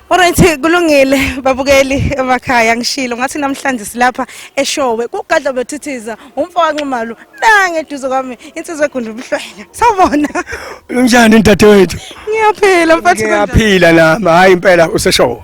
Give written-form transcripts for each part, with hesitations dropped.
Alright, kulungile babukeli emakhaya ngishilo ngathi namhlanje silapha eShowe kugadla bethithiza umfowabo kaNxumalo nange eduze kwami insizwe eGundi ubuhlwenya sawubona Unjani ntatewethu Ngiyaphila mfethu Ngiyaphila nami hayi impela useshowe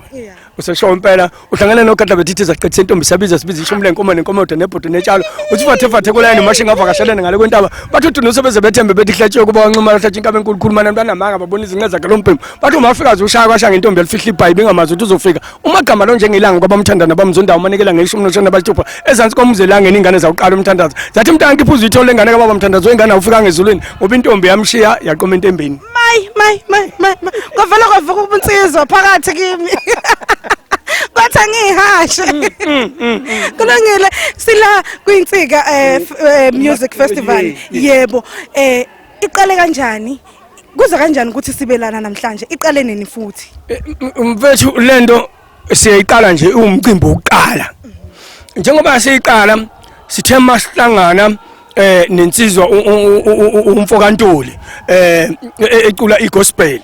Useshowe impela uhlangana nogadla bethithiza qethe intombi sabiza sibiza ishumi lenkomo nenkomodo nebhodo netshalo uthi fathe kulayini mashi ngavakashelene ngale kwentaba bathi uDunuso beze bethembe bethi hlatshwe kuba kaNxumalo hlatshwe inkabe enkulu khulumana mntwanamanga babona izinqe zakhe lompimo bathi umafikazi ushaya kwashaya intombi elifihla ibhayibi ngamazi ukuthi uzofika umagama lo njengelanga kwabamthandana bamzondawo manekela ngeshumi noshana balithupha ezantsi komzelangeni ingane zawuqala umthandazo zathi mntanki iphuzu ithole ingane kababamthandazo ingane awufika ngezulwini ngoba intombi yamshiya yaqoma entembeni May kwavela kwavuka ubunsizwa phakathi kimi Bathi ngihashe kulungile sila kwinsika music festival yebo iqale kanjani kuza kanjani ukuthi sibelana namhlanje iqale nini futhi mfethu lento siyayiqala nje umcimbi oqala njengoba siyiqala sithe masihlangana nensizwa umfokantoli ecula igospel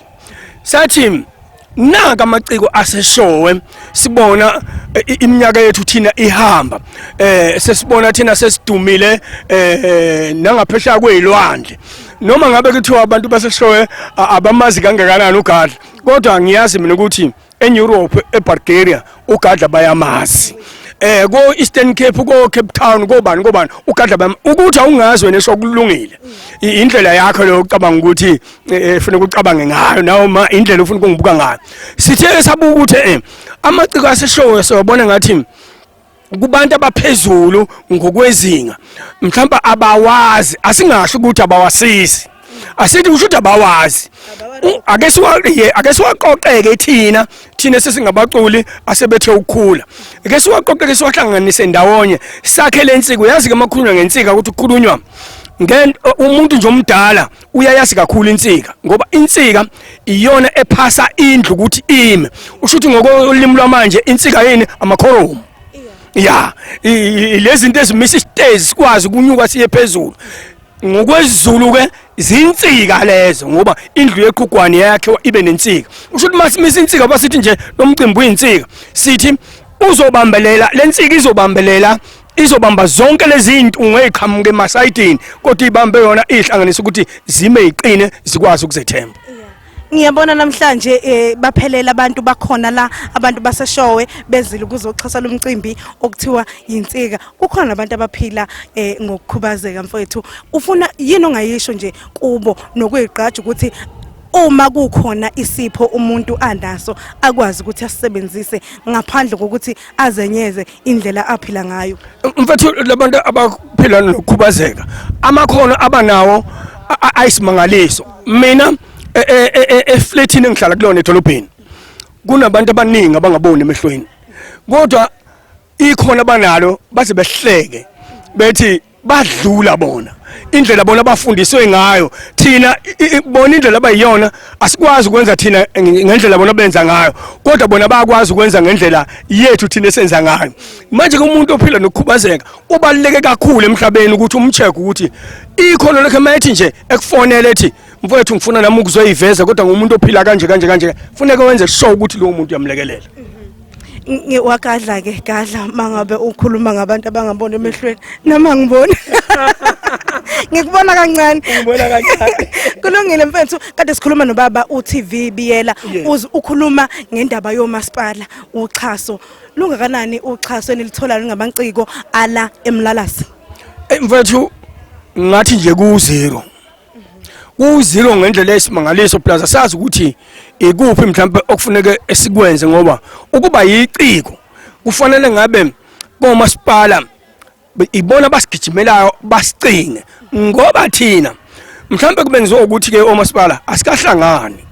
sathi naka amaciko aseshowe sibona iminyaka yethu thina ihamba sesibona thina sesidumile nangaphesha kwezilwandle noma ngabe kuthiwa abantu baseshowe abamazi kangakanani ugadla kodwa ngiyazi mina ukuthi eEurope eBulgaria ugadla bayamazi go Eastern Cape go Cape Town go bani ugadla bami ukuthi awungazi wena sokulungile indlela yakho lokucabanga ukuthi ufuna ukucabange ngayo nawo indlela ufuna ukungibuka ngayo sithe sabuka ukuthi amaciko aseshowe siyabona ngathi kubantu abaphezulu ngokwezinga mhlawumbe abawazi asingasho ukuthi abawasisi asithi usho ukuthi abawazi ake siwaqoqeke thina sesingabaculi asebethe ukukhula ake siwaqoqeke siwahlanganise ndawonye sakhe lensiko yazi ke makhulunywa ngensika ukuthi ukukhulunywa umuntu nje omdala uyayazi kakhulu insika ngoba insika iyona ephasa indlu ukuthi ime usho ukuthi ngokolimi lwamanje insika yini amakhoromo ya lezi zinto ezimisa isitezi sikwazi ukunyuka siye phezulu ngokwezulu ke zinsika lezo ngoba indlu yeqhugwane yakhe ibe nensika usho ukuthi masimisa insika basithi nje nomcimbi uyinsika sithi uzobambelela lensika izobamba zonke lezi zinto ungeyiqhamuke emasayidini kodwa ibambe yona ihlanganisa ukuthi zime iqine zikwazi ukuzethemba Ngiyabona namhlanje baphelela abantu bakhona la abantu baseshowe bezile ukuzoxhasa lumcimbi okuthiwa yinsika kukhona abantu abaphila ngokukhubazeka mfowethu ufuna yini ongayisho nje kubo nokuyigqaja ukuthi uma kukhona isipho umuntu anaso akwazi ukuthi asisebenzise ngaphandle kokuthi azenyeze indlela aphila ngayo mfethu labantu abaphila nokukhubazeka amakhono abanawo ayisimangaliso mina eflatini engihlala kulona edolobheni kunabantu abaningi abangaboni emehlweni kodwa ikhona banalo baze behleke bethi badlula bona indlela bona abafundiswe ngayo thina bona indlela abayiyona asikwazi ukwenza thina ngendlela bona benza ngayo kodwa bona bayakwazi ukwenza ngendlela yethu thina esenza ngayo manje umuntu ophila nokukhubazeka ubaluleke kakhulu emhlabeni ukuthi umcheck ukuthi ikhono lakhe mayithi nje ekufonela ethi mfowethu ngifuna nami ukuzoyiveza kodwa ngumuntu ophila kanje kufuneka wenze sure ukuthi lo muntu uyamlekelela Wagadla ke gadla mangabe ukhuluma ngabantu abangabona emehlweni nama ngibona ngikubona kancane ngibona kancane kulungile mfethu kade sikhuluma nobaba uTV Biyela ukhuluma ngendaba yomasipala uchaso lungakanani uchaso enilithola ngamanciko ala eMlalasi mfethu ngathi nje ku0 ku0 ngendlela esimangaliso plaza sazi ukuthi ikuphi mhlawumbe okufuneka esikwenze ngoba ukuba yiciko kufanele ngabe bomasipala ibona basigijimelayo basicinge ngoba thina mhlawumbe kube ngizokuthi ke omasipala asikahlangani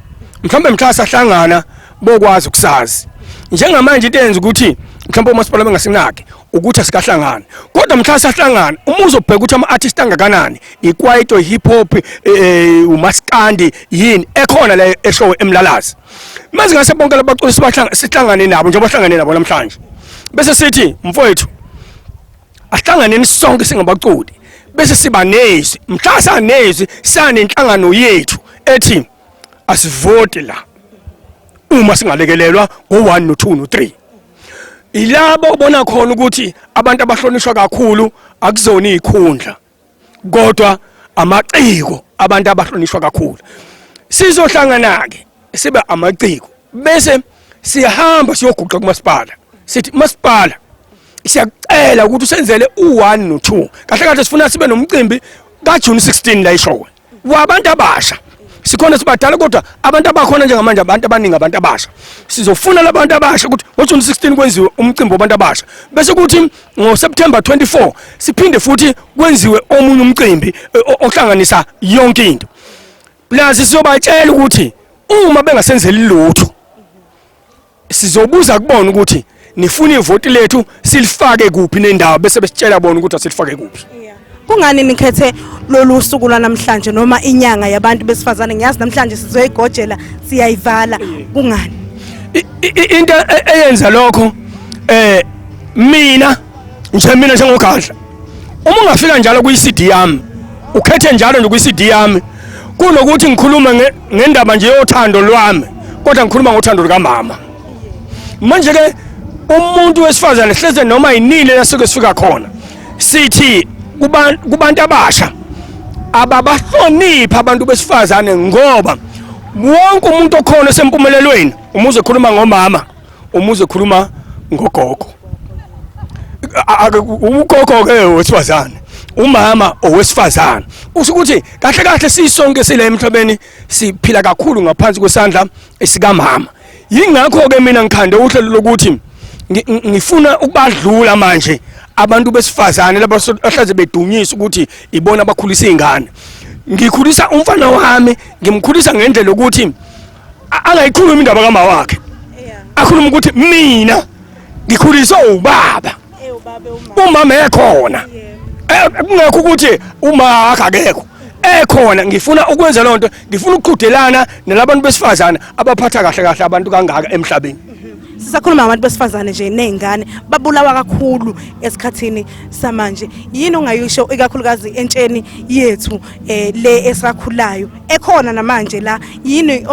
mhlawumbe mhlasahlangana bokwazi ukusazi njengamanje into yenza ukuthi mhlawumbe omasipala bengasinaki ukuthi asikahlangani kodwa mhlasahlangana uma uzobheka ukuthi ama-artist angakanani ikwaito hip hop umaskandi yini ekhona la eshowe eMlalasi manje ngase bonke labaculi sihlangane nabo nje bahlangane nabo namhlanje bese sithi mfowethu ahlanganeni sonke singabaculi bese siba nezi mhlasa nezi sanenhlangano yethu ethi asivote la uma singalekelelwa ngo1 no2 no3 ilabo ubona khona ukuthi abantu abahlonishwa kakhulu akuzona izikhundla kodwa amaciko abantu abahlonishwa kakhulu sizohlangana ke sibe amaciko bese siyahamba siyoguqa kumasipala sithi masipala siyacela ukuthi usenzele u1 no2 kahle kahle sifuna sibe nomcimbi kaJune 16 la eShowe wabantu abasha sikhona sibadala kodwa abantu abakhona njengamanje abantu abaningi abantu abasha sizofuna labantu abasha ukuthi ngoJune 16 kwenziwe umcimbi wabantu abasha bese kuthi ngoSeptember 24 siphinde futhi kwenziwe omunye umcimbi ohlanganisa yonke into plus sizobatshela ukuthi uma bengasenzeli lutho sizobuza kubona ukuthi nifuna ivoti lethu silifake kuphi nendawo bese besitshela bona ukuthi asilifake kuphi. Kungani nikhethe lolu suku namhlanje noma inyanga yabantu besifazane ngiyazi namhlanje sizoyigojela siyayivala kungani? Into eyenza lokho mina njengogadla uma ungafika njalo kuyiCD yami ukhethe njalo nje kuyiCD yami kunokuthi ngikhuluma ngendaba nje yothando lwami kodwa ngikhuluma ngothando lukaMama. Manje ke umuntu wesifazane hleze noma yinini lasuke sifika khona sithi kubantu abasha ababahlonipha abantu besifazane ngoba wonke umuntu okhona sempumelelweni umuze khuluma ngomama umuze khuluma ngogogo ugogo ke wesifazane umama owesifazane usukuthi kahle kahle sisonke sile emhlabeni siphila kakhulu ngaphansi kwesandla esikamama yingakho ke mina ngikhande uhlelo lokuthi ngifuna ukubadlula manje abantu besifazane laba ahlaze bedunyisa ukuthi ibona abakhulisa izingane ngikhulisa umfana wami ngimkhulisa ngendlela ukuthi angayikhuluma indaba kama wakhe akhuluma ukuthi mina ngikhuliswa ubaba umama ekhona kungekho ukuthi uma akakekho ekhona ngifuna ukwenza lonto ngifuna ukuqhudelana nalabantu besifazane abaphatha kahle kahle abantu kangaka emhlabeni. Sisakhuluma abantu besifazane nje nezingane babulawa kakhulu esikhathini samanje yini ongayisho ikakhulukazi entsheni yethu le esakhulayo ekhona namanje la yini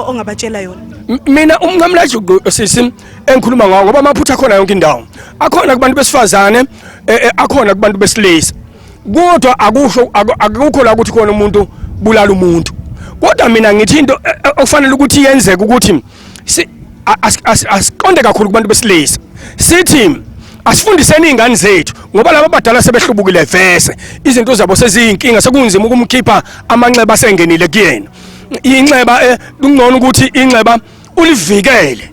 ongabatshela yona? Mina umngamlajuqu sisi engikhuluma ngawo ngoba amaphutha khona yonke indawo akhona kubantu besifazane akhona kubantu besilisa kodwa akusho akukho la ukuthi khona umuntu bulala umuntu kodwa mina ngithi into okufanele ukuthi yenzeke ukuthi asiqonde kakhulu kubantu besilisa sithi asifundiseni izingane zethu ngoba laba abadala sebehlubukile vese izinto zabo seziyinkinga sekunzima ukumkhipha amanxeba asengenile kuyena inxeba kungcono ukuthi inxeba ulivikele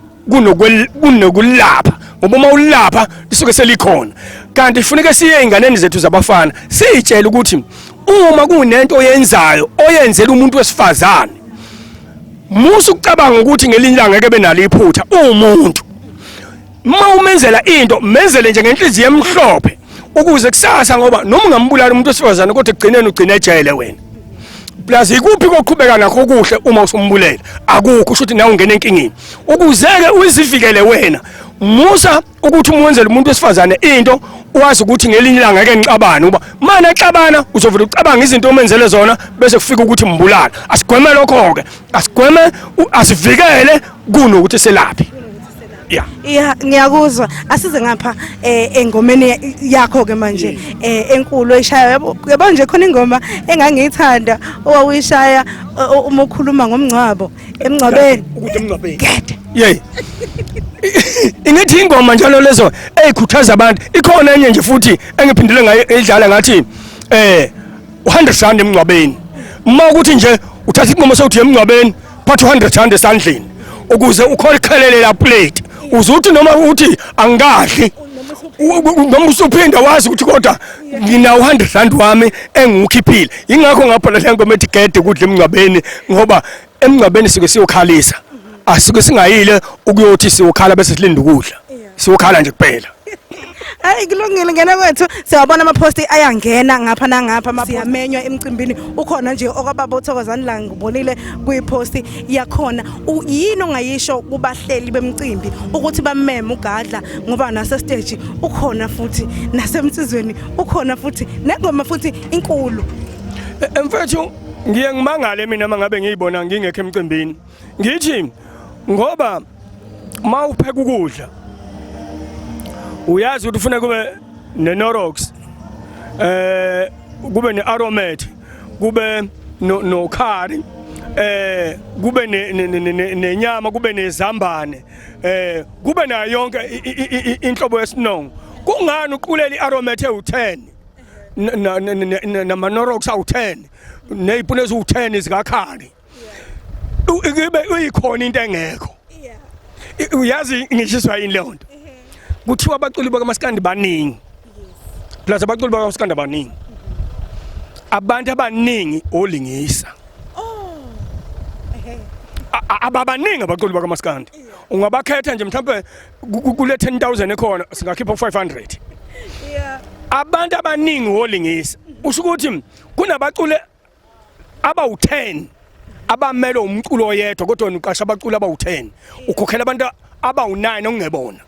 kunokulapha ngoba uma ulapha lisuke selikhona kanti kufuneka siye einganeni zethu zabafana sitshela ukuthi uma kunento oyenzayo oyenzela umuntu wesifazane musu ukucabanga ukuthi ngelinye ilanga ngeke benalo iphutha umuntu uma umenzela into menzele nje ngenhliziyo emhlophe ukuze kusasa ngoba noma ungambulala umuntu wesifazane kodwa egcineni ugcina ejele wena plus ikuphi koqhubeka nakho kuhle uma usumbulela akukho usho ukuthi nawe ungena enkingeni ukuzeke uzivikele wena musa ukuthi umwenzele umuntu wesifazane into wazi ukuthi ngelinye ilanga ngeke ngicabane ngoba mana exabana uzovela ucabanga izinto omenzele zona bese kufika ukuthi mbulala asigweme lokho ke asigweme asivikele kunokuthi selaphi. Yeah ngiyakuzwa asize ngapha engomeni yakho ke manje enkulu eshaya yabo nje khona ingoma engangiyithanda owawishaya uma ukhuluma ngomncwabo emncwabeni ukuthi emncwabeni yey ingithi ingoma njalo lezo eyikhuthaza abantu ikhona enye nje futhi engiphindile ngayo edlala ngathi 100 rand emncwabeni uma ukuthi nje uthatha inqomo sewuthi emncwabeni phatha 100 rand esandleni ukuze ukholekhelele la plate uzuthi noma uthi angikadli noma usuphinda wazi ukuthi kodwa ngina 100 rand wami engikukhiphile ingakho ngaphala le ngoma ethi gede kudla emncwabeni ngoba emncwabeni sike siyokhalisa asike singayile ukuyothi siyokhala bese silinda ukudla siyokhala nje kuphela. Hayi kulungile ngena kwethu siyabona ama-post ayangena ngapha nangapha siyamenywa emcimbini ukhona nje okwababa uThokozani la ngibonile kuyipost yakhona yini ongayisho kubahleli bemcimbi ukuthi bameme ugadla ngoba nase stage ukhona futhi nasemsizweni ukhona futhi nengoma futhi inkulu. Mfethu ngiye ngimangale mina mangabe ngiyibona ngingekho emcimbini ngithi ngoba mawupheka ukudla uyazi ukuthi ufuna kube neNorox kube neAromat kube no curry kube nenyama kube nezambane kube nayo yonke inhlobo yesinongo kungani uqulela iAromat ewu10 namaNorox awu10 nezipune eziwu10 zikakhari ibe uyikhona into engekho uyazi ngishiswa yini leyo nto kuthiwa abaculi bakaMaskandi baningi plus abaculi bakaMaskandi baningi abantu abaningi olingisa ababaningi abaculi bakaMaskandi ungabakhetha nje mhlawumbe kule 10,000 ekhona singakhipha 500 abantu abaningi olingisa usho ukuthi kunabaculi abawu10 abamele umculo oyedwa kodwa uqasha abaculi abawu10 ukhokhela abantu abawu9 ongebona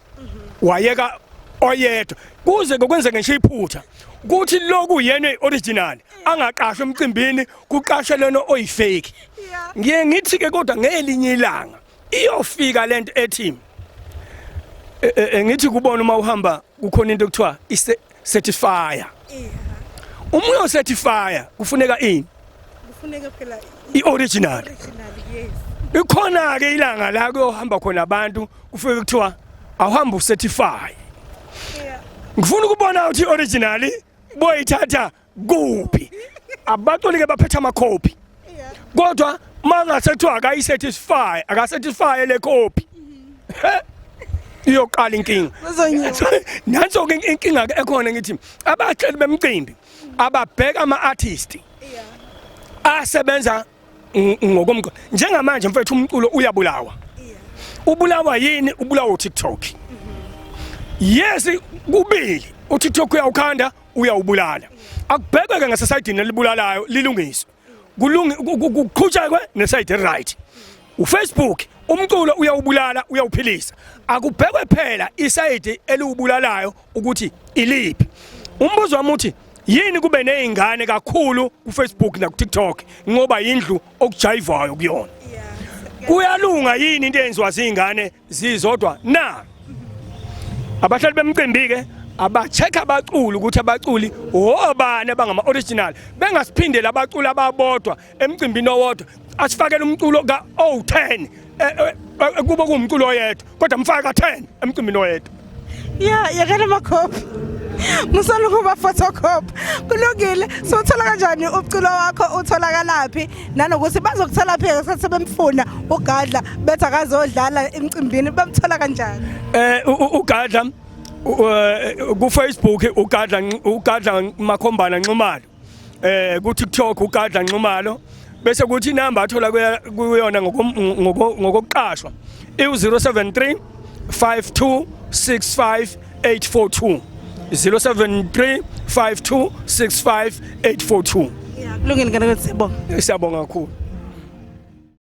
wayeka oyedwa kuze kwenzeke nje iphutha kuthi lokhu yena original angaqashwe emcimbini kuqashe lona oyifake ngiye ngithi ke kodwa ngelinye ilanga iyofika lento ethi ngithi kubona uma uhamba kukhona into ekuthiwa certifier uma uyo certifier kufuneka ini kufuneka phela ioriginal yes ikhona ke ilanga la kuyohamba khona abantu kufike kuthiwa awuhamba ucertify ngifuna ukubona ukuthi original boyithatha kuphi abaculi ke baphetha ama copy kodwa mangasethiwa akayicertify akacertify le copy iyoqala inkinga nanso ke inkinga ekhona ngithi abaculi bemcimbi ababheka ama artist asebenza ngokomqondo njengamanje mfethu umculo uyabulawa ubulawa yini ubulawa uTikTok yes kubili uTikTok uyawukhanda uyawubulala akubhekeke ngasesayidini elibulalayo lilungiswe kuqhutshekwe nesayidi right uFacebook umculo uyawubulala uyawuphilisa akubhekwe phela isayidi eliwubulalayo ukuthi iliphi umbuzo wami uthi yini kube nezingane kakhulu kuFacebook na kuTikTok ngoba indlu okujayivayo kuyona kuyalunga yini into eyenziwa zingane zizodwa na abahlali bemcimbi ke abacheck abaculi ukuthi abaculi obani abangama original bengasiphindela abaculi ababodwa emcimbini owodwa asifakele umculo ka 10 kuba kumculo oyedwa kodwa mfaka 10 emcimbini oyedwa yakala makhophi musalo kuba photocopy kulungile so uthola kanjani uculo wakho utholakalaphi nanokuthi bazokuthola phela sathi bemfuna uGadla bethi akazodlala emcimbini bamthola kanjani uGadla ku Facebook uGadla Makhombana Nxumalo ku TikTok uGadla Nxumalo bese kuthi inamba athola kuyona ngokuqashwa i073 5265 842 073 5265 842 kulungile ngeke siyabonga siyabonga kakhulu.